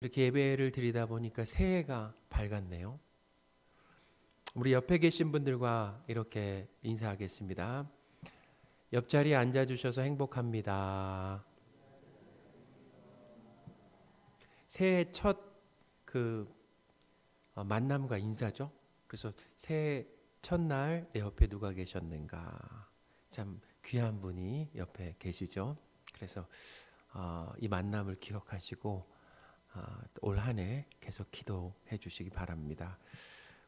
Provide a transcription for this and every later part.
이렇게 예배를 드리다 보니까 새해가 밝았네요. 우리 옆에 계신 분들과 이렇게 인사하겠습니다. 옆자리에 앉아주셔서 행복합니다. 새해 첫 만남과 인사죠. 그래서 새해 첫날 내 옆에 누가 계셨는가. 참 귀한 분이 옆에 계시죠. 그래서 이 만남을 기억하시고 올 한 해 계속 기도해 주시기 바랍니다.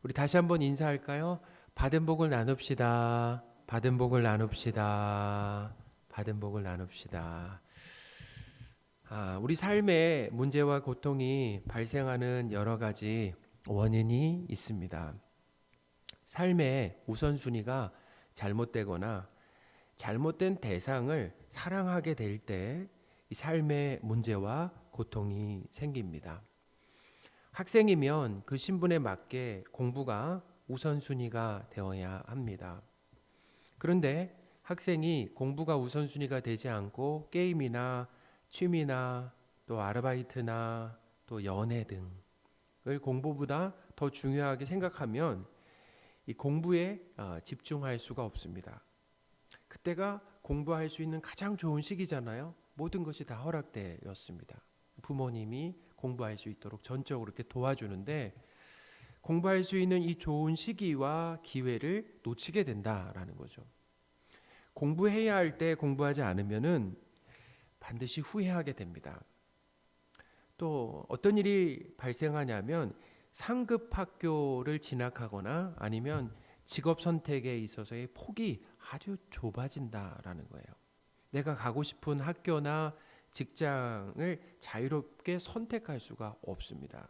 우리 다시 한번 인사할까요? 받은 복을 나눕시다. 받은 복을 나눕시다. 받은 복을 나눕시다. 우리 삶에 문제와 고통이 발생하는 여러 가지 원인이 있습니다. 삶의 우선순위가 잘못되거나 잘못된 대상을 사랑하게 될 때 이 삶의 문제와 고통이 생깁니다. 학생이면 그 신분에 맞게 공부가 우선순위가 되어야 합니다. 그런데 학생이 공부가 우선순위가 되지 않고 게임이나 취미나 또 아르바이트나 또 연애 등을 공부보다 더 중요하게 생각하면 이 공부에 집중할 수가 없습니다. 그때가 공부할 수 있는 가장 좋은 시기잖아요. 모든 것이 다 허락되었습니다. 부모님이 공부할 수 있도록 전적으로 이렇게 도와주는데 공부할 수 있는 이 좋은 시기와 기회를 놓치게 된다라는 거죠. 공부해야 할 때 공부하지 않으면은 반드시 후회하게 됩니다. 또 어떤 일이 발생하냐면 상급 학교를 진학하거나 아니면 직업 선택에 있어서의 폭이 아주 좁아진다라는 거예요. 내가 가고 싶은 학교나 직장을 자유롭게 선택할 수가 없습니다.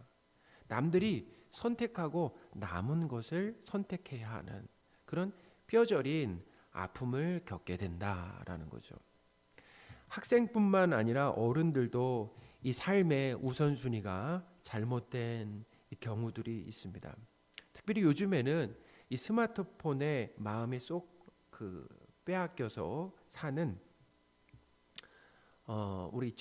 남들이 선택하고 남은 것을 선택해야 하는 그런 뼈저린 아픔을 겪게 된다라는 거죠. 학생뿐만 아니라 어른들도 이 삶의 우선순위가 잘못된 경우들이 있습니다. 특별히 요즘에는 이 스마트폰에 마음이 쏙 빼앗겨서 사는 우리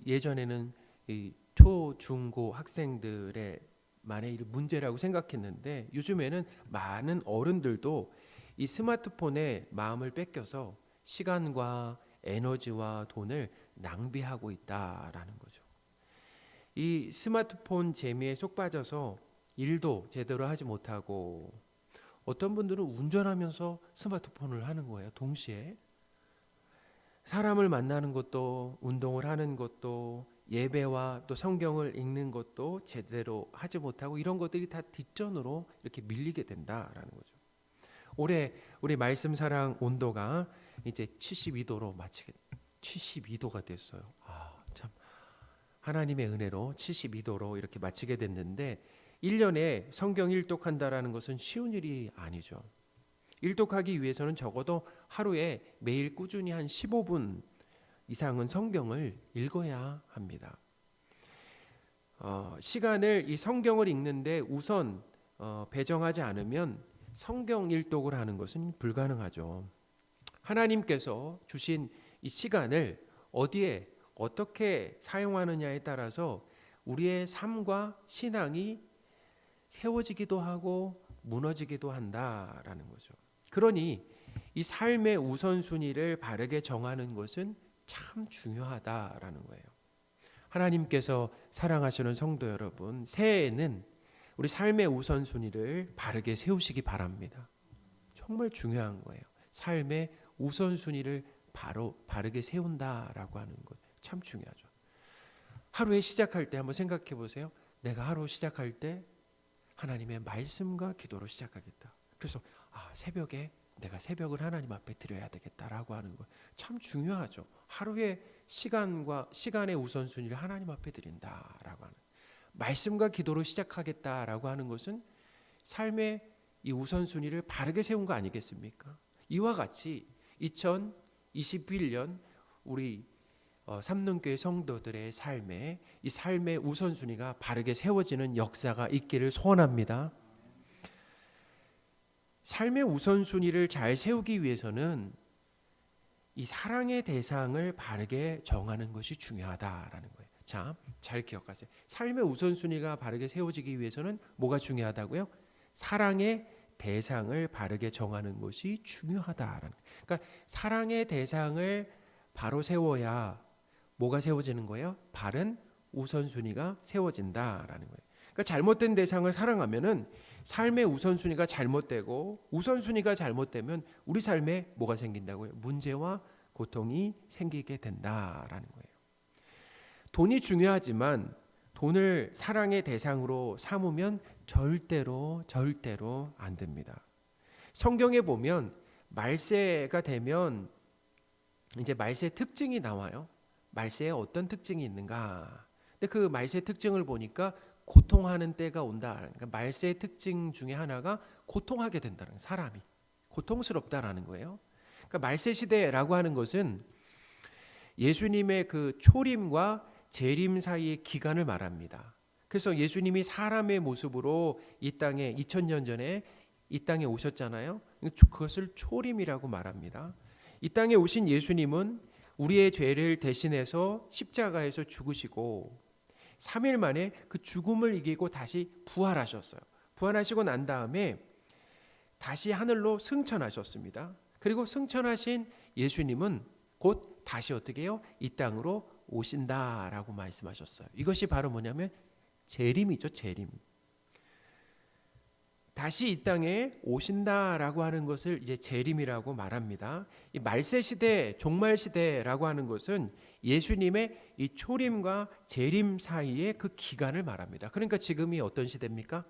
예전에는 이 초, 중, 고 학생들의 만의 문제라고 생각했는데 요즘에는 많은 어른들도 이 스마트폰에 마음을 뺏겨서 시간과 에너지와 돈을 낭비하고 있다라는 거죠. 이 스마트폰 재미에 쏙 빠져서 일도 제대로 하지 못하고 어떤 분들은 운전하면서 스마트폰을 하는 거예요. 동시에 사람을 만나는 것도 운동을 하는 것도 예배와 또 성경을 읽는 것도 제대로 하지 못하고 이런 것들이 다 뒷전으로 이렇게 밀리게 된다라는 거죠. 올해 우리 말씀 사랑 온도가 이제 72도로 72도가 됐어요. 참 하나님의 은혜로 72도로 이렇게 마치게 됐는데 1년에 성경 일독한다라는 것은 쉬운 일이 아니죠. 일독하기 위해서는 적어도 하루에 매일 꾸준히 한 15분 이상은 성경을 읽어야 합니다. 시간을 이 성경을 읽는데 우선 배정하지 않으면 성경 일독을 하는 것은 불가능하죠. 하나님께서 주신 이 시간을 어디에 어떻게 사용하느냐에 따라서 우리의 삶과 신앙이 세워지기도 하고 무너지기도 한다라는 거죠. 그러니 이 삶의 우선순위를 바르게 정하는 것은 참 중요하다라는 거예요. 하나님께서 사랑하시는 성도 여러분, 새해에는 우리 삶의 우선순위를 바르게 세우시기 바랍니다. 정말 중요한 거예요. 삶의 우선순위를 바르게 세운다라고 하는 것 참 중요하죠. 하루에 시작할 때 한번 생각해 보세요. 내가 하루 시작할 때 하나님의 말씀과 기도로 시작하겠다. 그래서 새벽에 내가 새벽을 하나님 앞에 드려야 되겠다라고 하는 거 참 중요하죠. 하루의 시간의 우선순위를 하나님 앞에 드린다라고 하는 말씀과 기도로 시작하겠다라고 하는 것은 삶의 이 우선순위를 바르게 세운 거 아니겠습니까? 이와 같이 2021년 우리 삼능교회 성도들의 삶에 이 삶의 우선순위가 바르게 세워지는 역사가 있기를 소원합니다. 삶의 우선순위를 잘 세우기 위해서는 이 사랑의 대상을 바르게 정하는 것이 중요하다라는 거예요. 자, 잘 기억하세요. 삶의 우선순위가 바르게 세워지기 위해서는 뭐가 중요하다고요? 사랑의 대상을 바르게 정하는 것이 중요하다라는. 그러니까 사랑의 대상을 바로 세워야 뭐가 세워지는 거예요? 바른 우선순위가 세워진다라는 거예요. 그러니까 잘못된 대상을 사랑하면은 삶의 우선순위가 잘못되고, 우선순위가 잘못되면 우리 삶에 뭐가 생긴다고요? 문제와 고통이 생기게 된다라는 거예요. 돈이 중요하지만 돈을 사랑의 대상으로 삼으면 절대로 안 됩니다. 성경에 보면 말세가 되면 이제 말세 특징이 나와요. 말세에 어떤 특징이 있는가? 근데 그 말세 특징을 보니까 고통하는 때가 온다. 그러니까 말세의 특징 중에 하나가 고통하게 된다는 거예요. 사람이 고통스럽다라는 거예요. 그러니까 말세 시대라고 하는 것은 예수님의 그 초림과 재림 사이의 기간을 말합니다. 그래서 예수님이 사람의 모습으로 이 땅에 2000년 전에 이 땅에 오셨잖아요. 그것을 초림이라고 말합니다. 이 땅에 오신 예수님은 우리의 죄를 대신해서 십자가에서 죽으시고 3일 만에 그 죽음을 이기고 다시 부활하셨어요. 부활하시고 난 다음에 다시 하늘로 승천하셨습니다. 그리고 승천하신 예수님은 곧 다시 어떻게 해요? 이 땅으로 오신다라고 말씀하셨어요. 이것이 바로 뭐냐면 재림이죠. 재림. 다시 이 땅에 오신다라고 하는 것을 이제 재림이라고 말합니다. 이 말세 시대, 종말 시대라고 하는 것은 예수님의 이 초림과 재림 사이의 그 기간을 말합니다. 그러니까 지금이 어떤 시대입니까?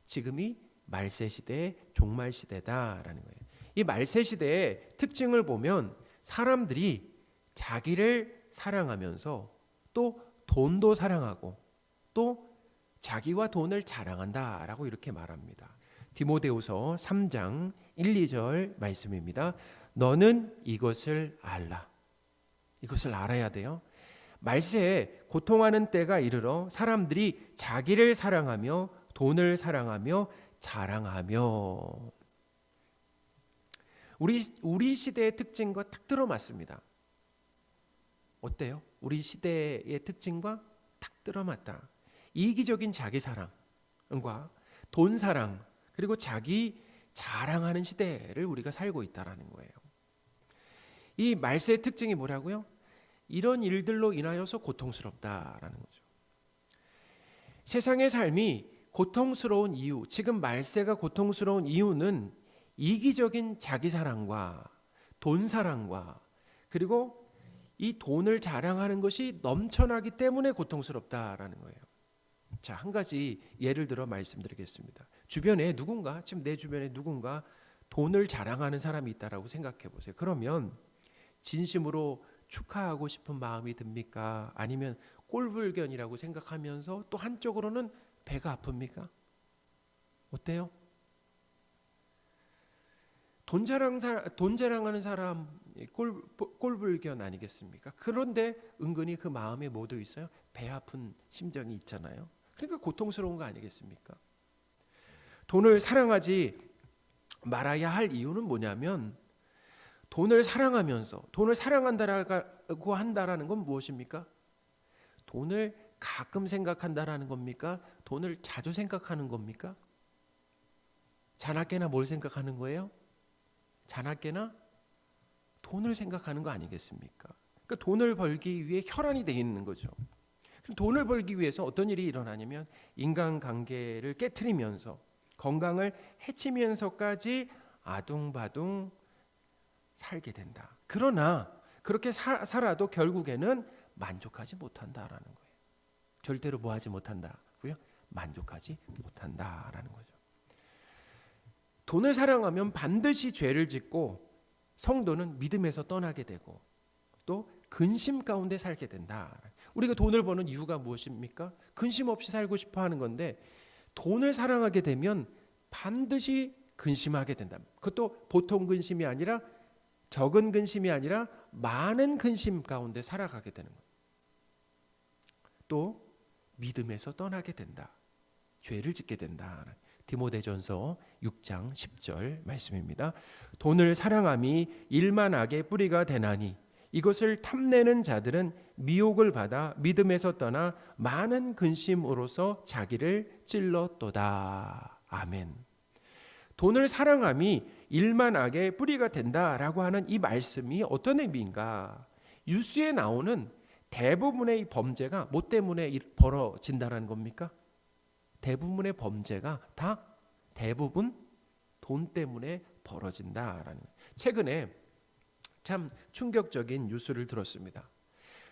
지금이 말세 시대, 종말 시대다라는 거예요. 이 말세 시대의 특징을 보면 사람들이 자기를 사랑하면서 또 돈도 사랑하고 또 자기와 돈을 자랑한다라고 이렇게 말합니다. 디모데후서 3장 1, 2절 말씀입니다. 너는 이것을 알라. 이것을 알아야 돼요. 말세에 고통하는 때가 이르러 사람들이 자기를 사랑하며 돈을 사랑하며 자랑하며. 우리 시대의 특징과 딱 들어맞습니다. 어때요? 우리 시대의 특징과 딱 들어맞다. 이기적인 자기 사랑과 돈 사랑 그리고 자기 자랑하는 시대를 우리가 살고 있다라는 거예요. 이 말세의 특징이 뭐라고요? 이런 일들로 인하여서 고통스럽다라는 거죠. 세상의 삶이 고통스러운 이유, 지금 말세가 고통스러운 이유는 이기적인 자기 사랑과 돈 사랑과 그리고 이 돈을 자랑하는 것이 넘쳐나기 때문에 고통스럽다라는 거예요. 자, 한 가지 예를 들어 말씀드리겠습니다. 주변에 누군가, 지금 내 주변에 누군가 돈을 자랑하는 사람이 있다라고 생각해 보세요. 그러면 진심으로 축하하고 싶은 마음이 듭니까? 아니면 꼴불견이라고 생각하면서 또 한쪽으로는 배가 아픕니까? 어때요? 돈 자랑하는 사람 꼴불견 아니겠습니까? 그런데 은근히 그 마음에 뭐도 있어요? 배 아픈 심정이 있잖아요. 그러니까 고통스러운 거 아니겠습니까? 돈을 사랑하지 말아야 할 이유는 뭐냐면 돈을 사랑하면서 돈을 사랑한다라고 한다라는 건 무엇입니까? 돈을 가끔 생각한다라는 겁니까? 돈을 자주 생각하는 겁니까? 자나깨나 뭘 생각하는 거예요? 자나깨나 돈을 생각하는 거 아니겠습니까? 그러니까 돈을 벌기 위해 혈안이 돼 있는 거죠. 돈을 벌기 위해서 어떤 일이 일어나냐면 인간관계를 깨트리면서 건강을 해치면서까지 아둥바둥 살게 된다. 그러나 그렇게 살아도 결국에는 만족하지 못한다라는 거예요. 절대로 뭐하지 못한다고요? 만족하지 못한다라는 거죠. 돈을 사랑하면 반드시 죄를 짓고 성도는 믿음에서 떠나게 되고 또 근심 가운데 살게 된다. 우리가 돈을 버는 이유가 무엇입니까? 근심 없이 살고 싶어 하는 건데 돈을 사랑하게 되면 반드시 근심하게 된다. 그것도 보통 근심이 아니라 적은 근심이 아니라 많은 근심 가운데 살아가게 되는 거예요. 또 믿음에서 떠나게 된다. 죄를 짓게 된다. 디모데전서 6장 10절 말씀입니다. 돈을 사랑함이 일만 악의 뿌리가 되나니 이것을 탐내는 자들은 미혹을 받아 믿음에서 떠나 많은 근심으로서 자기를 찔렀도다. 아멘. 돈을 사랑함이 일만악의 뿌리가 된다라고 하는 이 말씀이 어떤 의미인가? 뉴스에 나오는 대부분의 이 범죄가 뭐 때문에 벌어진다라는 겁니까? 대부분의 범죄가 다 대부분 돈 때문에 벌어진다라는 거예요. 최근에 참 충격적인 뉴스를 들었습니다.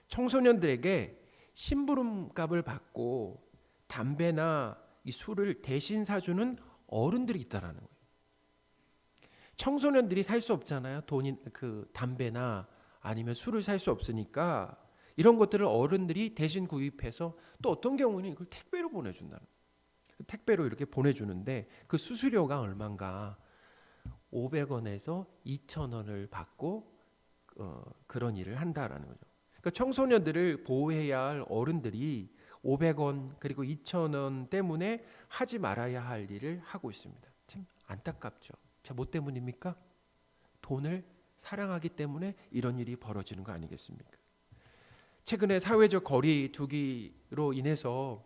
청소년들에게 심부름값을 받고 담배나 이 술을 대신 사주는 어른들이 있다라는 거예요. 청소년들이 살 수 없잖아요. 담배나 아니면 술을 살 수 없으니까 이런 것들을 어른들이 대신 구입해서 또 어떤 경우는 이걸 택배로 보내준다는 거예요. 택배로 이렇게 보내주는데 그 수수료가 얼마인가 500원에서 2,000원을 받고 그런 일을 한다라는 거죠. 그러니까 청소년들을 보호해야 할 어른들이 500원 그리고 2,000원 때문에 하지 말아야 할 일을 하고 있습니다. 참 안타깝죠. 자, 뭐 때문입니까? 돈을 사랑하기 때문에 이런 일이 벌어지는 거 아니겠습니까? 최근에 사회적 거리 두기로 인해서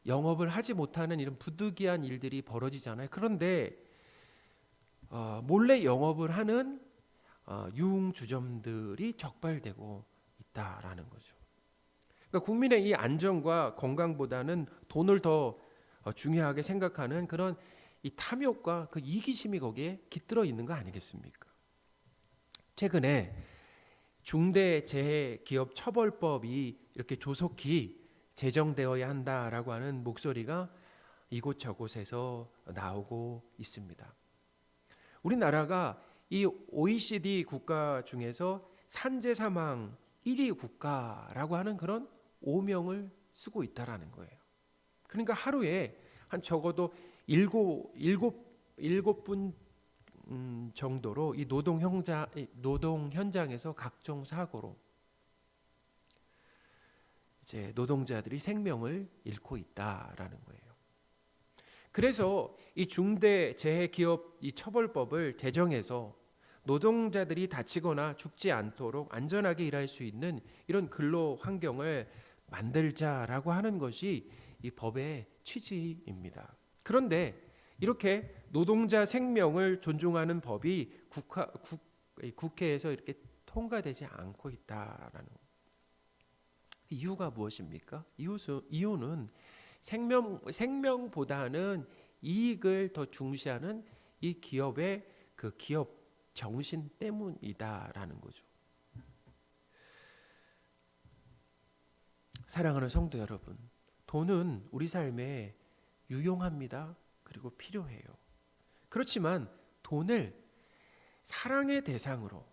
영업을 하지 못하는 이런 부득이한 일들이 벌어지잖아요. 그런데 몰래 영업을 하는 유흥주점들이 적발되고 있다라는 거죠. 그러니까 국민의 이 안전과 건강보다는 돈을 더 중요하게 생각하는 그런 이 탐욕과 그 이기심이 거기에 깃들어 있는 거 아니겠습니까? 최근에 중대재해기업처벌법이 이렇게 조속히 제정되어야 한다라고 하는 목소리가 이곳저곳에서 나오고 있습니다. 우리나라가 이 OECD 국가 중에서 산재 사망 1위 국가라고 하는 그런 오명을 쓰고 있다라는 거예요. 그러니까 하루에 한 적어도 7분 정도로 이 노동 현장에서 각종 사고로 이제 노동자들이 생명을 잃고 있다라는 거예요. 그래서 이 중대재해기업 이 처벌법을 제정해서 노동자들이 다치거나 죽지 않도록 안전하게 일할 수 있는 이런 근로 환경을 만들자라고 하는 것이 이 법의 취지입니다. 그런데 이렇게 노동자 생명을 존중하는 법이 국회에서 이렇게 통과되지 않고 있다라는 거예요. 이유가 무엇입니까? 이유는 생명보다는 이익을 더 중시하는 이 기업의 그 기업 정신 때문이다라는 거죠. 사랑하는 성도 여러분, 돈은 우리 삶에 유용합니다. 그리고 필요해요. 그렇지만 돈을 사랑의 대상으로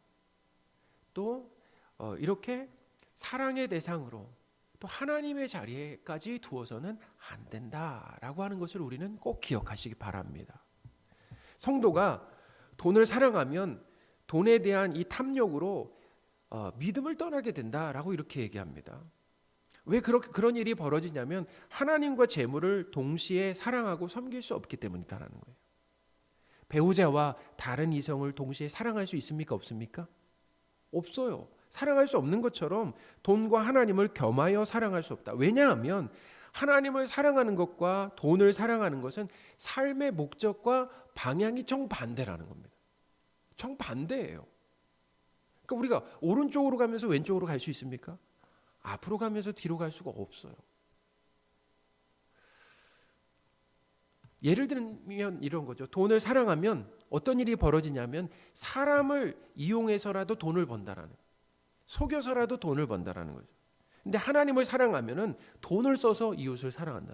또 이렇게 사랑의 대상으로 또 하나님의 자리에까지 두어서는 안 된다라고 하는 것을 우리는 꼭 기억하시기 바랍니다. 성도가 돈을 사랑하면 돈에 대한 이 탐욕으로 믿음을 떠나게 된다라고 이렇게 얘기합니다. 왜 그런 일이 벌어지냐면 하나님과 재물을 동시에 사랑하고 섬길 수 없기 때문이다라는 거예요. 배우자와 다른 이성을 동시에 사랑할 수 있습니까? 없습니까? 없어요. 사랑할 수 없는 것처럼 돈과 하나님을 겸하여 사랑할 수 없다. 왜냐하면 하나님을 사랑하는 것과 돈을 사랑하는 것은 삶의 목적과 방향이 정반대라는 겁니다. 정반대예요. 그러니까 우리가 오른쪽으로 가면서 왼쪽으로 갈 수 있습니까? 앞으로 가면서 뒤로 갈 수가 없어요. 예를 들면 이런 거죠. 돈을 사랑하면 어떤 일이 벌어지냐면 사람을 이용해서라도 돈을 번다라는, 속여서라도 돈을 번다라는 거죠. 근데 하나님을 사랑하면은 돈을 써서 이웃을 사랑한다.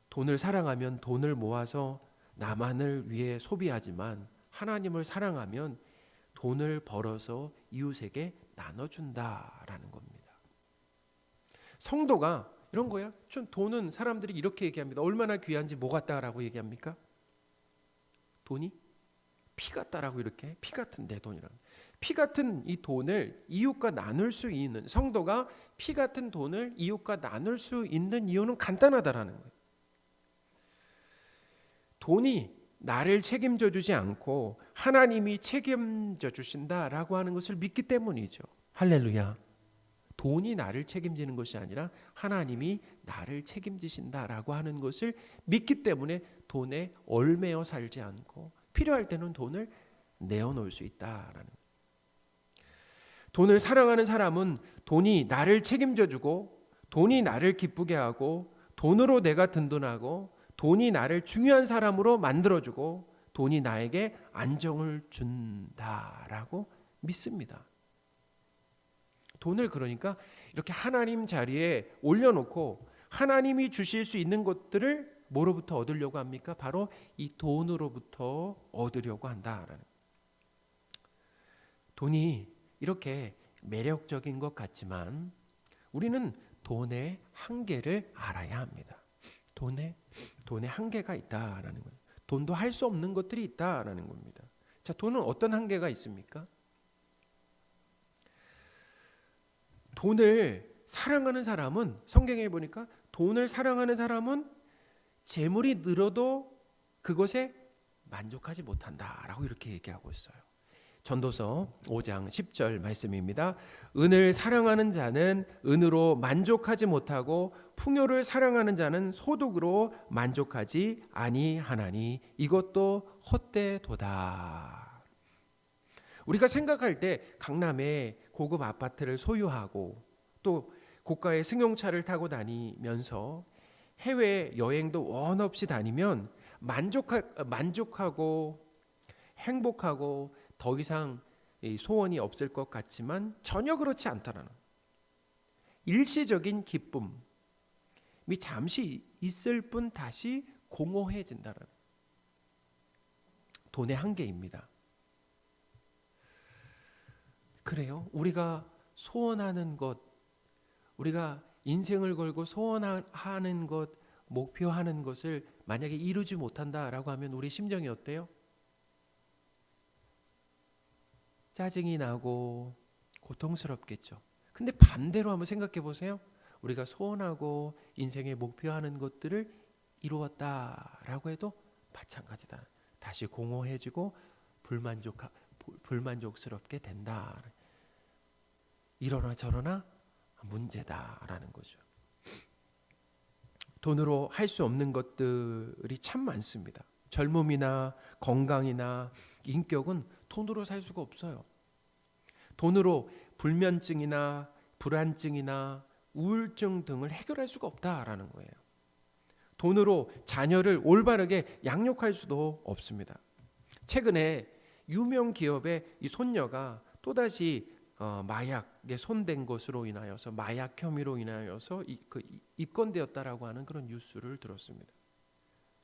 돈을 사랑하면 돈을 모아서 나만을 위해 소비하지만 하나님을 사랑하면 돈을 벌어서 이웃에게 나눠준다라는 겁니다. 성도가 이런 거야. 전 돈은 사람들이 이렇게 얘기합니다. 얼마나 귀한지 뭐 같다라고 얘기합니까? 돈이 피 같다라고 이렇게, 피 같은 내 돈이라는, 피 같은 이 돈을 이웃과 나눌 수 있는, 성도가 피 같은 돈을 이웃과 나눌 수 있는 이유는 간단하다라는 거예요. 돈이 나를 책임져 주지 않고 하나님이 책임져 주신다라고 하는 것을 믿기 때문이죠. 할렐루야. 돈이 나를 책임지는 것이 아니라 하나님이 나를 책임지신다라고 하는 것을 믿기 때문에 돈에 얽매여 살지 않고 필요할 때는 돈을 내어놓을 수 있다라는. 돈을 사랑하는 사람은 돈이 나를 책임져 주고 돈이 나를 기쁘게 하고 돈으로 내가 든든하고 돈이 나를 중요한 사람으로 만들어주고 돈이 나에게 안정을 준다라고 믿습니다. 돈을 그러니까 이렇게 하나님 자리에 올려놓고 하나님이 주실 수 있는 것들을 뭐로부터 얻으려고 합니까? 바로 이 돈으로부터 얻으려고 한다라는. 돈이 이렇게 매력적인 것 같지만 우리는 돈의 한계를 알아야 합니다. 돈의 한계가 있다라는 거예요. 돈도 할 수 없는 것들이 있다라는 겁니다. 자, 돈은 어떤 한계가 있습니까? 돈을 사랑하는 사람은 성경에 보니까 돈을 사랑하는 사람은 재물이 늘어도 그것에 만족하지 못한다라고 이렇게 얘기하고 있어요. 전도서 5장 10절 말씀입니다. 은을 사랑하는 자는 은으로 만족하지 못하고 풍요를 사랑하는 자는 소득으로 만족하지 아니하나니 이것도 헛되도다. 우리가 생각할 때 강남에 고급 아파트를 소유하고 또 고가의 승용차를 타고 다니면서 해외 여행도 원 없이 다니면 만족하고 행복하고 더 이상 소원이 없을 것 같지만 전혀 그렇지 않다라는, 일시적인 기쁨이 잠시 있을 뿐 다시 공허해진다는 돈의 한계입니다. 그래요. 우리가 소원하는 것, 우리가 인생을 걸고 소원하는 것, 목표하는 것을 만약에 이루지 못한다라고 하면 우리 심정이 어때요? 짜증이 나고 고통스럽겠죠. 근데 반대로 한번 생각해 보세요. 우리가 소원하고 인생의 목표하는 것들을 이루었다라고 해도 마찬가지다. 다시 공허해지고 불만족스럽게 된다. 이러나 저러나 문제다라는 거죠. 돈으로 할 수 없는 것들이 참 많습니다. 젊음이나 건강이나 인격은 돈으로 살 수가 없어요. 돈으로 불면증이나 불안증이나 우울증 등을 해결할 수가 없다라는 거예요. 돈으로 자녀를 올바르게 양육할 수도 없습니다. 최근에 유명 기업의 이 손녀가 또다시 마약에 손댄 것으로 인하여서 마약 혐의로 인하여서 입건되었다라고 하는 그런 뉴스를 들었습니다.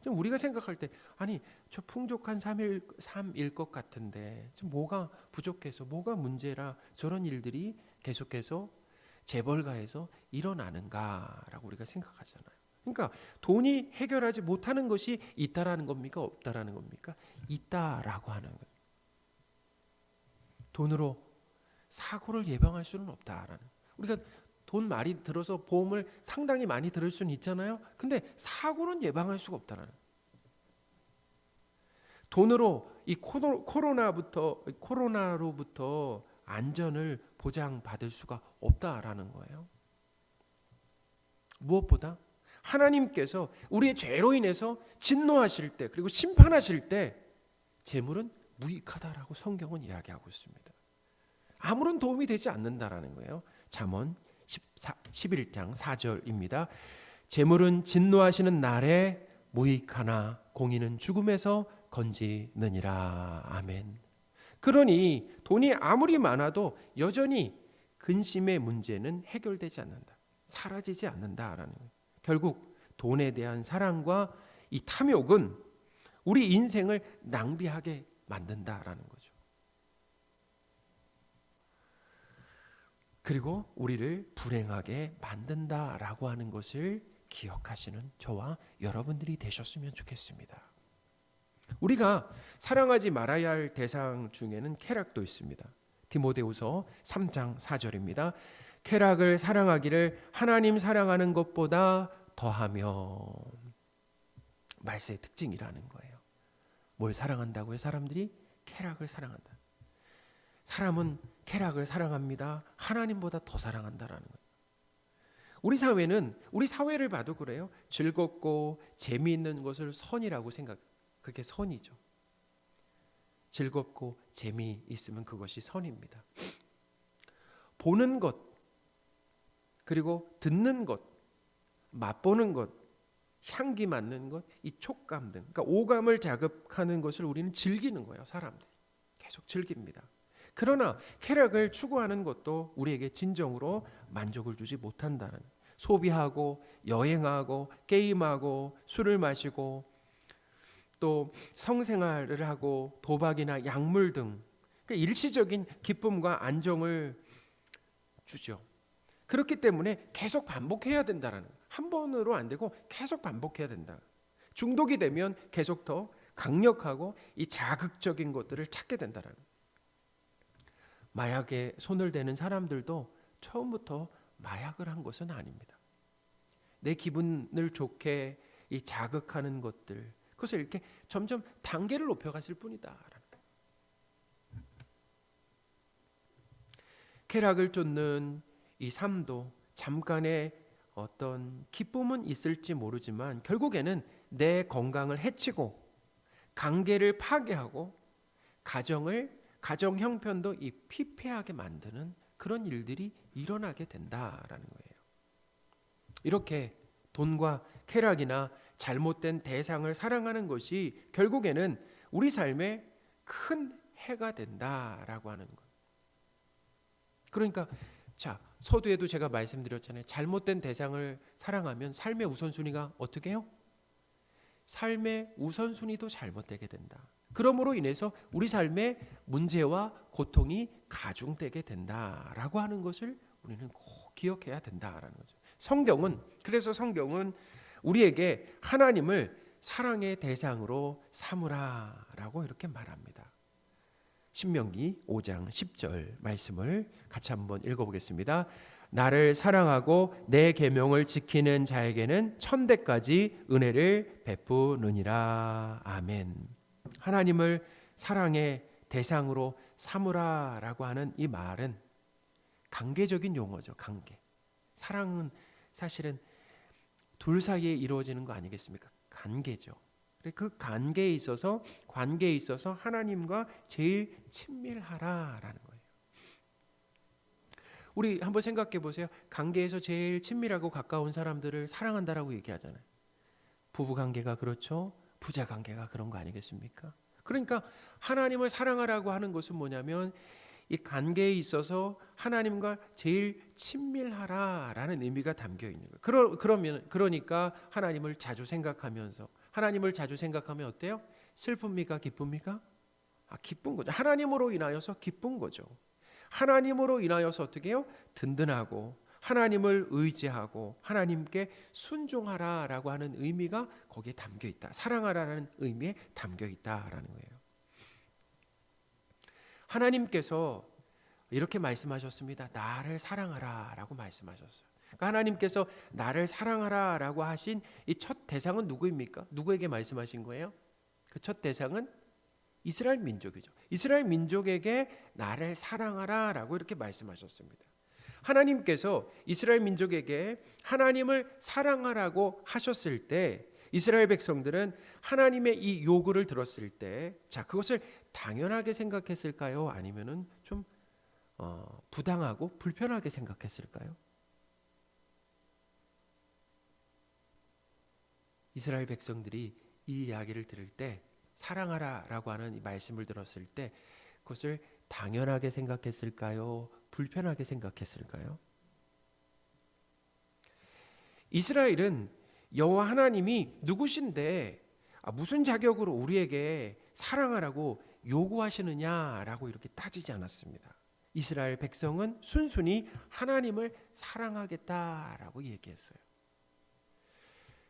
우리가 생각할 때 아니 저 풍족한 삶일 것 같은데 뭐가 부족해서 뭐가 문제라 저런 일들이 계속해서 재벌가에서 일어나는가라고 우리가 생각하잖아요. 그러니까 돈이 해결하지 못하는 것이 있다라는 겁니까? 없다라는 겁니까? 있다라고 하는 거예요. 돈으로 사고를 예방할 수는 없다라는. 우리가 돈 많이 들어서 보험을 상당히 많이 들을 수는 있잖아요. 근데 사고는 예방할 수가 없다라는. 돈으로 이 코로나로부터 안전을 보장받을 수가 없다라는 거예요. 무엇보다 하나님께서 우리의 죄로 인해서 진노하실 때 그리고 심판하실 때 재물은 무익하다라고 성경은 이야기하고 있습니다. 아무런 도움이 되지 않는다라는 거예요. 잠언 11장 4절입니다. 재물은 진노하시는 날에 무익하나 공의는 죽음에서 건지느니라. 아멘. 그러니 돈이 아무리 많아도 여전히 근심의 문제는 해결되지 않는다. 사라지지 않는다라는 거예요. 결국 돈에 대한 사랑과 이 탐욕은 우리 인생을 낭비하게 만든다라는 거죠. 그리고 우리를 불행하게 만든다라고 하는 것을 기억하시는 저와 여러분들이 되셨으면 좋겠습니다. 우리가 사랑하지 말아야 할 대상 중에는 쾌락도 있습니다. 디모데후서 3장 4절입니다. 쾌락을 사랑하기를 하나님 사랑하는 것보다 더하며. 말세의 특징이라는 거예요. 뭘 사랑한다고요? 사람들이 쾌락을 사랑한다. 사람은 쾌락을 사랑합니다. 하나님보다 더 사랑한다라는 거예요. 우리 사회를 봐도 그래요. 즐겁고 재미있는 것을 선이라고 그게 선이죠. 즐겁고 재미있으면 그것이 선입니다. 보는 것, 그리고 듣는 것, 맛보는 것, 향기 맡는 것, 이 촉감 등, 그러니까 오감을 자극하는 것을 우리는 즐기는 거예요. 사람들이 계속 즐깁니다. 그러나 쾌락을 추구하는 것도 우리에게 진정으로 만족을 주지 못한다는, 소비하고 여행하고 게임하고 술을 마시고 또 성생활을 하고 도박이나 약물 등 그러니까 일시적인 기쁨과 안정을 주죠. 그렇기 때문에 계속 반복해야 된다는, 한 번으로 안 되고 계속 반복해야 된다. 중독이 되면 계속 더 강력하고 이 자극적인 것들을 찾게 된다는. 마약에 손을 대는 사람들도 처음부터 마약을 한 것은 아닙니다. 내 기분을 좋게 이 자극하는 것들, 그것을 이렇게 점점 단계를 높여갔을 뿐이다. 쾌락을 쫓는 이 삶도 잠깐의 어떤 기쁨은 있을지 모르지만 결국에는 내 건강을 해치고 관계를 파괴하고 가정 형편도 이 피폐하게 만드는 그런 일들이 일어나게 된다라는 거예요. 이렇게 돈과 쾌락이나 잘못된 대상을 사랑하는 것이 결국에는 우리 삶에 큰 해가 된다라고 하는 것. 그러니까 서두에도 제가 말씀드렸잖아요. 잘못된 대상을 사랑하면 삶의 우선순위가 어떻게 해요? 삶의 우선순위도 잘못되게 된다. 그러므로 인해서 우리 삶의 문제와 고통이 가중되게 된다라고 하는 것을 우리는 꼭 기억해야 된다라는 거죠. 그래서 성경은 우리에게 하나님을 사랑의 대상으로 삼으라라고 이렇게 말합니다. 신명기 5장 10절 말씀을 같이 한번 읽어보겠습니다. 나를 사랑하고 내 계명을 지키는 자에게는 천대까지 은혜를 베푸느니라. 아멘. 하나님을 사랑의 대상으로 삼으라라고 하는 이 말은 관계적인 용어죠. 관계. 사랑은 사실은 둘 사이에 이루어지는 거 아니겠습니까? 관계죠. 그 관계에 있어서 하나님과 제일 친밀하라라는 거예요. 우리 한번 생각해 보세요. 관계에서 제일 친밀하고 가까운 사람들을 사랑한다라고 얘기하잖아요. 부부 관계가 그렇죠. 부자 관계가 그런 거 아니겠습니까? 그러니까 하나님을 사랑하라고 하는 것은 뭐냐면 이 관계에 있어서 하나님과 제일 친밀하라라는 의미가 담겨 있는 거예요. 그러니까 하나님을 자주 생각하면 어때요? 슬픕니까? 기쁩니까? 기쁜 거죠. 하나님으로 인하여서 기쁜 거죠. 하나님으로 인하여서 어떻게 해요? 든든하고 하나님을 의지하고 하나님께 순종하라라고 하는 의미가 거기에 담겨 있다. 사랑하라는 의미에 담겨 있다라는 거예요. 하나님께서 이렇게 말씀하셨습니다. 나를 사랑하라라고 말씀하셨어요. 그러니까 하나님께서 나를 사랑하라라고 하신 이 첫 대상은 누구입니까? 누구에게 말씀하신 거예요? 그 첫 대상은 이스라엘 민족이죠. 이스라엘 민족에게 나를 사랑하라라고 이렇게 말씀하셨습니다. 하나님께서 이스라엘 민족에게 하나님을 사랑하라고 하셨을 때 이스라엘 백성들은 하나님의 이 요구를 들었을 때 그것을 당연하게 생각했을까요? 아니면은 좀 부당하고 불편하게 생각했을까요? 이스라엘 백성들이 이 이야기를 들을 때 사랑하라라고 하는 이 말씀을 들었을 때 그것을 당연하게 생각했을까요? 불편하게 생각했을까요? 이스라엘은 여호와 하나님이 누구신데 무슨 자격으로 우리에게 사랑하라고 요구하시느냐라고 이렇게 따지지 않았습니다. 이스라엘 백성은 순순히 하나님을 사랑하겠다라고 얘기했어요.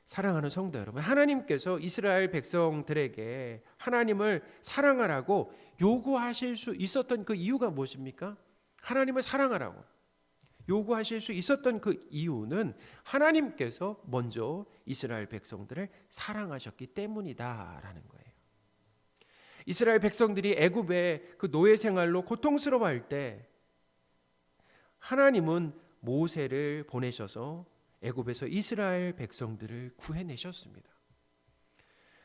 사랑하는 성도 여러분, 하나님께서 이스라엘 백성들에게 하나님을 사랑하라고 요구하실 수 있었던 그 이유가 무엇입니까? 하나님을 사랑하라고 요구하실 수 있었던 그 이유는 하나님께서 먼저 이스라엘 백성들을 사랑하셨기 때문이다라는 거예요. 이스라엘 백성들이 애굽의 그 노예 생활로 고통스러워할 때 하나님은 모세를 보내셔서 애굽에서 이스라엘 백성들을 구해내셨습니다.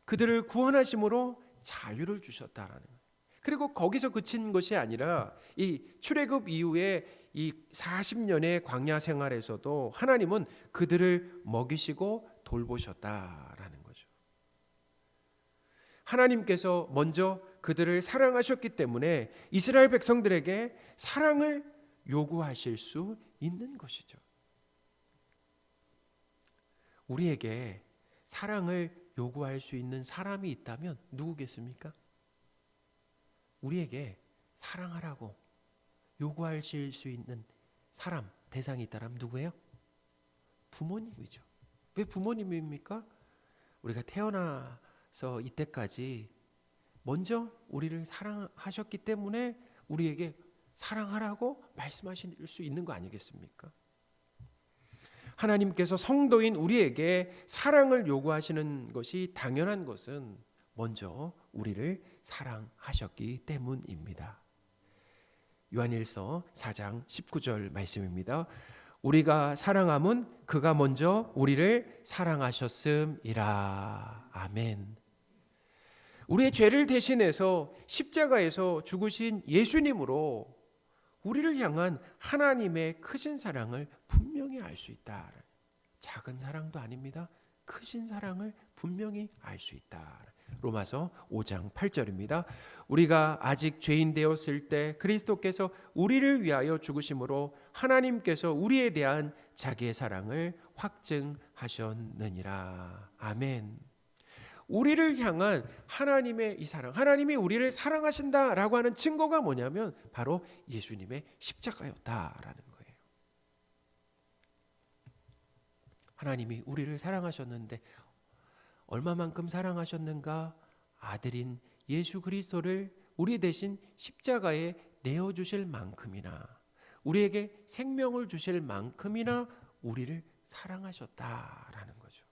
그들을 구원하심으로 자유를 주셨다라는 거예요. 그리고 거기서 그친 것이 아니라 이 출애굽 이후에 이 40년의 광야 생활에서도 하나님은 그들을 먹이시고 돌보셨다라는 거죠. 하나님께서 먼저 그들을 사랑하셨기 때문에 이스라엘 백성들에게 사랑을 요구하실 수 있는 것이죠. 우리에게 사랑을 요구할 수 있는 사람이 있다면 누구겠습니까? 우리에게 사랑하라고 요구하실 수 있는 사람, 대상이 있다면 누구예요? 부모님이죠. 왜 부모님입니까? 우리가 태어나서 이때까지 먼저 우리를 사랑하셨기 때문에 우리에게 사랑하라고 말씀하실 수 있는 거 아니겠습니까? 하나님께서 성도인 우리에게 사랑을 요구하시는 것이 당연한 것은 먼저 우리를 사랑하셨기 때문입니다. 요한일서 4장 19절 말씀입니다. 우리가 사랑함은 그가 먼저 우리를 사랑하셨음이라. 아멘. 우리의 죄를 대신해서 십자가에서 죽으신 예수님으로 우리를 향한 하나님의 크신 사랑을 분명히 알 수 있다. 작은 사랑도 아닙니다. 크신 사랑을 분명히 알 수 있다. 로마서 5장 8절입니다. 우리가 아직 죄인 되었을 때 그리스도께서 우리를 위하여 죽으심으로 하나님께서 우리에 대한 자기의 사랑을 확증하셨느니라. 아멘. 우리를 향한 하나님의 이 사랑, 하나님이 우리를 사랑하신다라고 하는 증거가 뭐냐면 바로 예수님의 십자가였다라는 거예요. 하나님이 우리를 사랑하셨는데 얼마만큼 사랑하셨는가? 아들인 예수 그리스도를 우리 대신 십자가에 내어주실 만큼이나 우리에게 생명을 주실 만큼이나 우리를 사랑하셨다라는 거죠.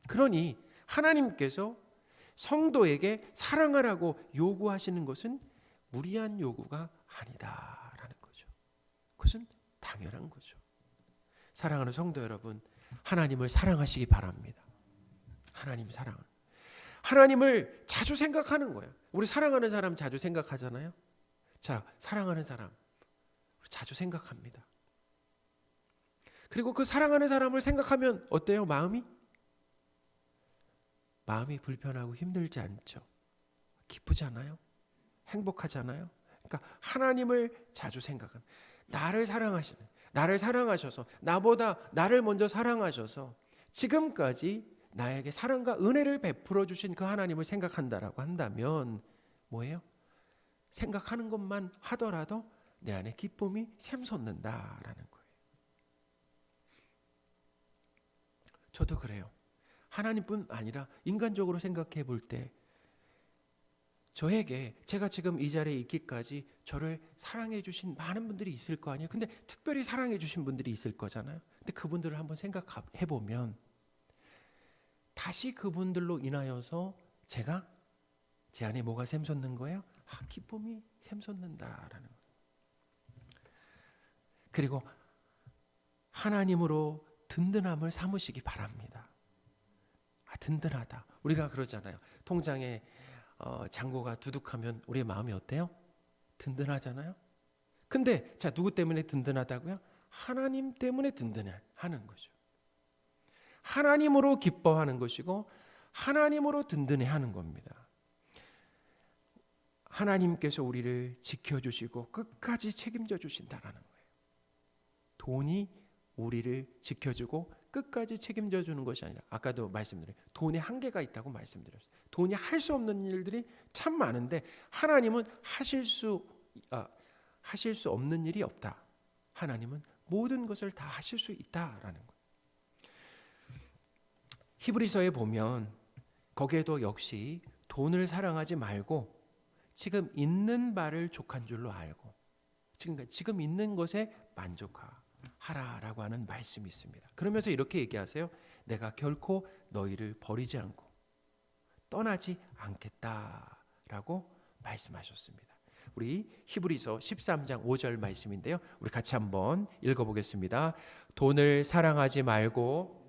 그러니 하나님께서 성도에게 사랑하라고 요구하시는 것은 무리한 요구가 아니다라는 거죠. 그것은 당연한 거죠. 사랑하는 성도 여러분, 하나님을 사랑하시기 바랍니다. 하나님 사랑. 하나님을 자주 생각하는 거예요. 우리 사랑하는 사람 자주 생각하잖아요. 자, 사랑하는 사람 자주 생각합니다. 그리고 그 사랑하는 사람을 생각하면 어때요? 마음이 불편하고 힘들지 않죠. 기쁘지 않아요? 행복하지 않아요? 그러니까 하나님을 자주 생각하는, 나를 사랑하시는, 나를 사랑하셔서 나보다 나를 먼저 사랑하셔서 지금까지 나에게 사랑과 은혜를 베풀어 주신 그 하나님을 생각한다라고 한다면 뭐예요? 생각하는 것만 하더라도 내 안에 기쁨이 샘솟는다라는 거예요. 저도 그래요. 하나님뿐 아니라 인간적으로 생각해 볼 때 저에게 제가 지금 이 자리에 있기까지 저를 사랑해 주신 많은 분들이 있을 거 아니에요. 근데 특별히 사랑해 주신 분들이 있을 거잖아요. 근데 그분들을 한번 생각해 보면 다시 그분들로 인하여서 제가 제 안에 뭐가 샘솟는 거예요? 기쁨이 샘솟는다라는 거예요. 그리고 하나님으로 든든함을 삼으시기 바랍니다. 든든하다. 우리가 그러잖아요. 통장에 잔고가 두둑하면 우리의 마음이 어때요? 든든하잖아요. 근데 자, 누구 때문에 든든하다고요? 하나님 때문에 든든하는 거죠. 하나님으로 기뻐하는 것이고 하나님으로 든든해하는 겁니다. 하나님께서 우리를 지켜주시고 끝까지 책임져 주신다라는 거예요. 돈이 우리를 지켜주고 끝까지 책임져 주는 것이 아니라, 아까도 말씀드린 돈에 한계가 있다고 말씀드렸어요. 돈이 할 수 없는 일들이 참 많은데 하나님은 하실 수 없는 일이 없다. 하나님은 모든 것을 다 하실 수 있다라는 거예요. 히브리서에 보면 거기에도 역시 돈을 사랑하지 말고 지금 있는 바를 족한 줄로 알고 지금 있는 것에 만족하라라고 하는 말씀이 있습니다. 그러면서 이렇게 얘기하세요. 내가 결코 너희를 버리지 않고 떠나지 않겠다라고 말씀하셨습니다. 우리 히브리서 13장 5절 말씀인데요. 우리 같이 한번 읽어보겠습니다. 돈을 사랑하지 말고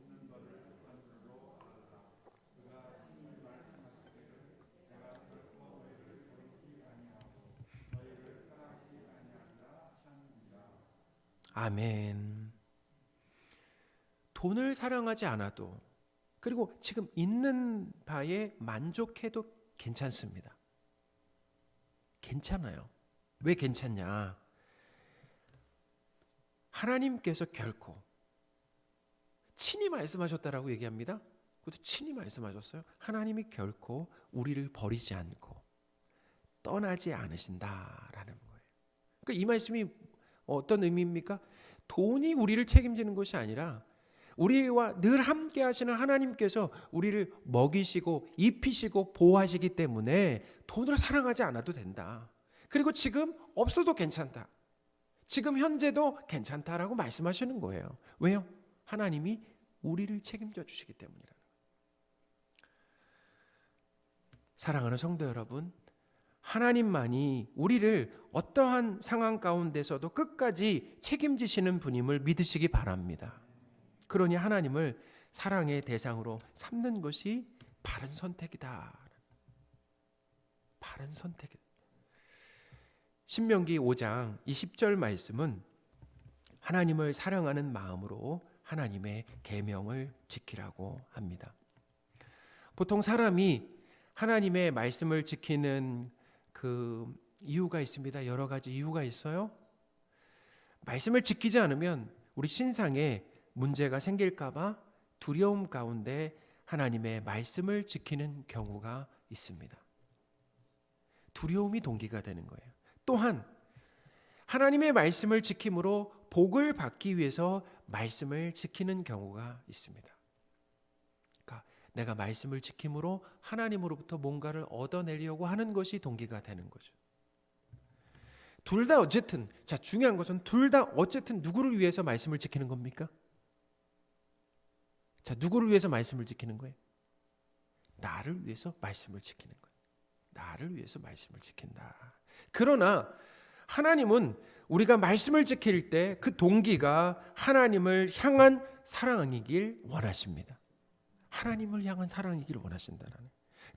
아멘. 돈을 사랑하지 않아도, 그리고 지금 있는 바에 만족해도 괜찮습니다. 괜찮아요. 왜 괜찮냐? 하나님께서 결코 친히 말씀하셨다라고 얘기합니다. 그것도 친히 말씀하셨어요. 하나님이 결코 우리를 버리지 않고 떠나지 않으신다라는 거예요. 그러니까 이 말씀이 어떤 의미입니까? 돈이 우리를 책임지는 것이 아니라 우리와 늘 함께 하시는 하나님께서 우리를 먹이시고 입히시고 보호하시기 때문에 돈을 사랑하지 않아도 된다. 그리고 지금 없어도 괜찮다. 지금 현재도 괜찮다라고 말씀하시는 거예요. 왜요? 하나님이 우리를 책임져 주시기 때문이라는 거예요. 사랑하는 성도 여러분, 하나님만이 우리를 어떠한 상황 가운데서도 끝까지 책임지시는 분임을 믿으시기 바랍니다. 그러니 하나님을 사랑의 대상으로 삼는 것이 바른 선택이다. 바른 선택이다. 신명기 5장 이 10절 말씀은 하나님을 사랑하는 마음으로 하나님의 계명을 지키라고 합니다. 보통 사람이 하나님의 말씀을 지키는 그 이유가 있습니다. 여러 가지 이유가 있어요. 말씀을 지키지 않으면 우리 신상에 문제가 생길까 봐 두려움 가운데 하나님의 말씀을 지키는 경우가 있습니다. 두려움이 동기가 되는 거예요. 또한 하나님의 말씀을 지킴으로 복을 받기 위해서 말씀을 지키는 경우가 있습니다. 그러니까 내가 말씀을 지킴으로 하나님으로부터 뭔가를 얻어내려고 하는 것이 동기가 되는 거죠. 둘 다 어쨌든, 자, 중요한 것은 둘 다 어쨌든 누구를 위해서 말씀을 지키는 겁니까? 자, 누구를 위해서 말씀을 지키는 거예요? 나를 위해서 말씀을 지키는 거예요. 나를 위해서 말씀을 지킨다. 그러나 하나님은 우리가 말씀을 지킬 때 그 동기가 하나님을 향한 사랑이길 원하십니다. 하나님을 향한 사랑이길 원하신다는.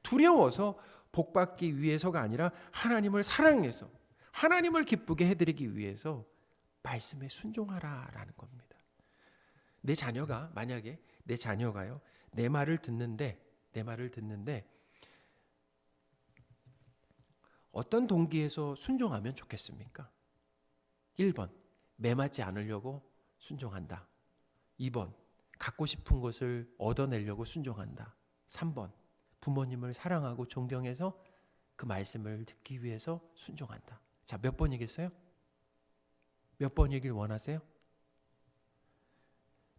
두려워서 복받기 위해서가 아니라 하나님을 사랑해서 하나님을 기쁘게 해드리기 위해서 말씀에 순종하라라는 겁니다. 내 자녀가 만약에 내 자녀가요 내 말을 듣는데 어떤 동기에서 순종하면 좋겠습니까? 1번 매맞지 않으려고 순종한다. 2번 갖고 싶은 것을 얻어내려고 순종한다. 3번 부모님을 사랑하고 존경해서 그 말씀을 듣기 위해서 순종한다. 자, 몇 번이겠어요? 몇 번이길 원하세요?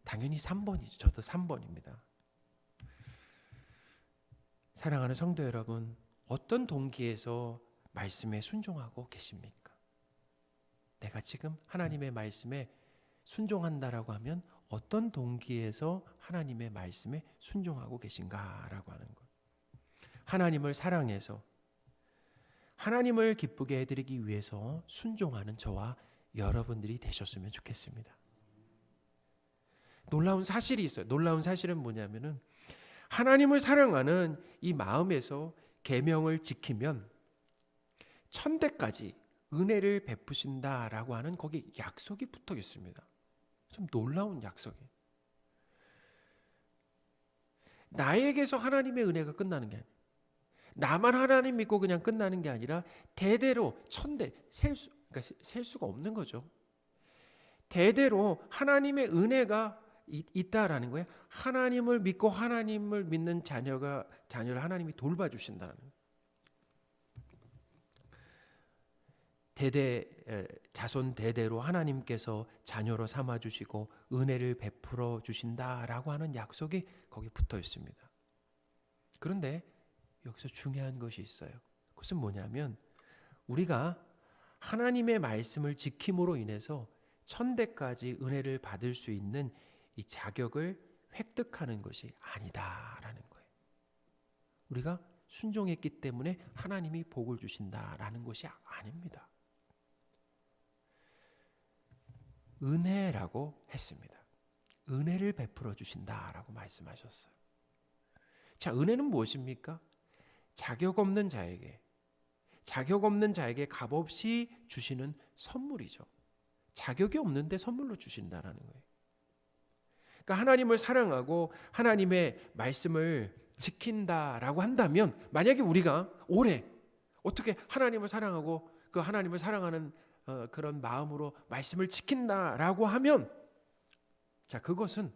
당연히 3번이죠. 저도 3번입니다. 사랑하는 성도 여러분, 어떤 동기에서 말씀에 순종하고 계십니까? 내가 지금 하나님의 말씀에 순종한다라고 하면 어떤 동기에서 하나님의 말씀에 순종하고 계신가라고 하는 것. 하나님을 사랑해서 하나님을 기쁘게 해드리기 위해서 순종하는 저와 여러분들이 되셨으면 좋겠습니다. 놀라운 사실이 있어요. 놀라운 사실은 뭐냐면은 하나님을 사랑하는 이 마음에서 계명을 지키면 천대까지 은혜를 베푸신다라고 하는 거기 약속이 붙어 있습니다. 좀 놀라운 약속이에요. 나에게서 하나님의 은혜가 끝나는 게 아니에요. 나만 하나님 믿고 그냥 끝나는 게 아니라 대대로 천대 그러니까 셀 수가 없는 거죠. 대대로 하나님의 은혜가 있다라는 거예요. 하나님을 믿고 하나님을 믿는 자녀를 하나님이 돌봐주신다는 거예요. 자손 대대로 하나님께서 자녀로 삼아주시고 은혜를 베풀어 주신다라고 하는 약속이 거기 붙어 있습니다. 그런데 여기서 중요한 것이 있어요. 그것은 뭐냐면 우리가 하나님의 말씀을 지킴으로 인해서 천대까지 은혜를 받을 수 있는 이 자격을 획득하는 것이 아니다라는 거예요. 우리가 순종했기 때문에 하나님이 복을 주신다라는 것이 아닙니다. 은혜라고 했습니다. 은혜를 베풀어 주신다라고 말씀하셨어요. 자, 은혜는 무엇입니까? 자격 없는 자에게 값없이 주시는 선물이죠. 자격이 없는데 선물로 주신다라는 거예요. 그러니까 하나님을 사랑하고 하나님의 말씀을 지킨다라고 한다면, 만약에 우리가 올해 어떻게 하나님을 사랑하고 그 하나님을 사랑하는 그런 마음으로 말씀을 지킨다라고 하면, 자, 그것은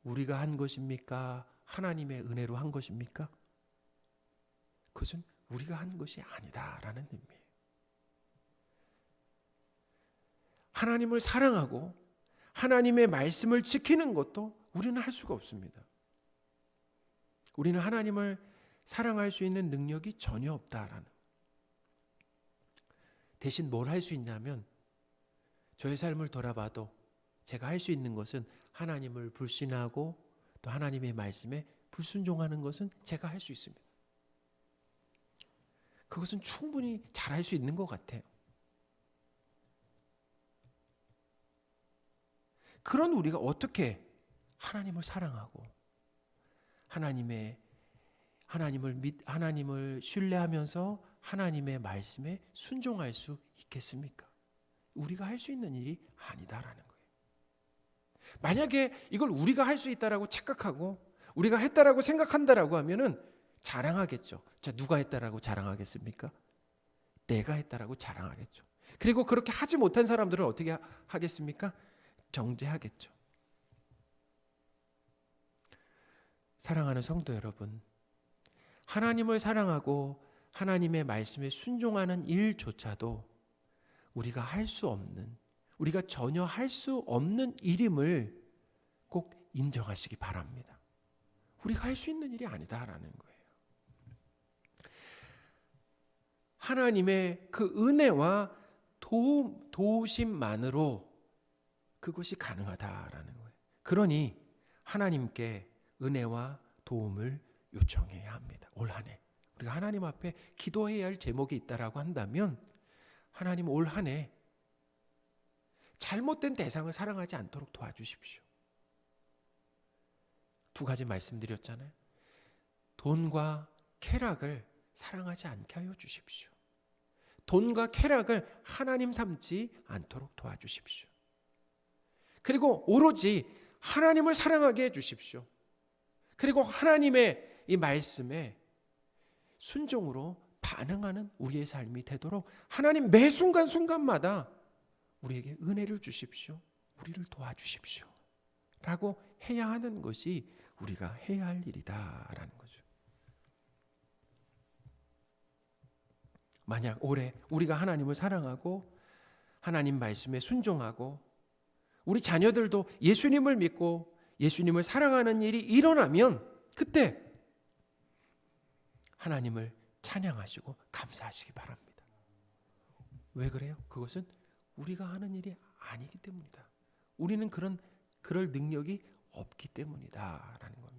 우리가 한 것입니까? 하나님의 은혜로 한 것입니까? 그것은 우리가 한 것이 아니다라는 의미예요. 하나님을 사랑하고 하나님의 말씀을 지키는 것도 우리는 할 수가 없습니다. 우리는 하나님을 사랑할 수 있는 능력이 전혀 없다라는. 대신 뭘 할 수 있냐면, 저의 삶을 돌아봐도 제가 할 수 있는 것은 하나님을 불신하고 또 하나님의 말씀에 불순종하는 것은 제가 할 수 있습니다. 그것은 충분히 잘할 수 있는 것 같아요. 그런 우리가 어떻게 하나님을 사랑하고 하나님을 신뢰하면서 하나님의 말씀에 순종할 수 있겠습니까? 우리가 할 수 있는 일이 아니다라는 거예요. 만약에 이걸 우리가 할 수 있다라고 착각하고 우리가 했다라고 생각한다라고 하면은 자랑하겠죠. 자, 누가 했다라고 자랑하겠습니까? 내가 했다라고 자랑하겠죠. 그리고 그렇게 하지 못한 사람들은 어떻게 하겠습니까? 정죄하겠죠. 사랑하는 성도 여러분, 하나님을 사랑하고 하나님의 말씀에 순종하는 일조차도 우리가 할 수 없는, 우리가 전혀 할 수 없는 일임을 꼭 인정하시기 바랍니다. 우리가 할 수 있는 일이 아니다라는 거예요. 하나님의 그 은혜와 도우심만으로 그것이 가능하다라는 거예요. 그러니 하나님께 은혜와 도움을 요청해야 합니다. 올 한 해 우리가 하나님 앞에 기도해야 할 제목이 있다라고 한다면, 하나님 올 한 해 잘못된 대상을 사랑하지 않도록 도와주십시오. 두 가지 말씀드렸잖아요. 돈과 쾌락을 사랑하지 않게 하여 주십시오. 돈과 쾌락을 하나님 삼지 않도록 도와주십시오. 그리고 오로지 하나님을 사랑하게 해주십시오. 그리고 하나님의 이 말씀에 순종으로 반응하는 우리의 삶이 되도록 하나님 매 순간순간마다 우리에게 은혜를 주십시오. 우리를 도와주십시오. 라고 해야 하는 것이 우리가 해야 할 일이다라는 거죠. 만약 올해 우리가 하나님을 사랑하고 하나님 말씀에 순종하고 우리 자녀들도 예수님을 믿고 예수님을 사랑하는 일이 일어나면, 그때 하나님을 찬양하시고 감사하시기 바랍니다. 왜 그래요? 그것은 우리가 하는 일이 아니기 때문이다. 우리는 그럴 능력이 없기 때문이다라는 겁니다.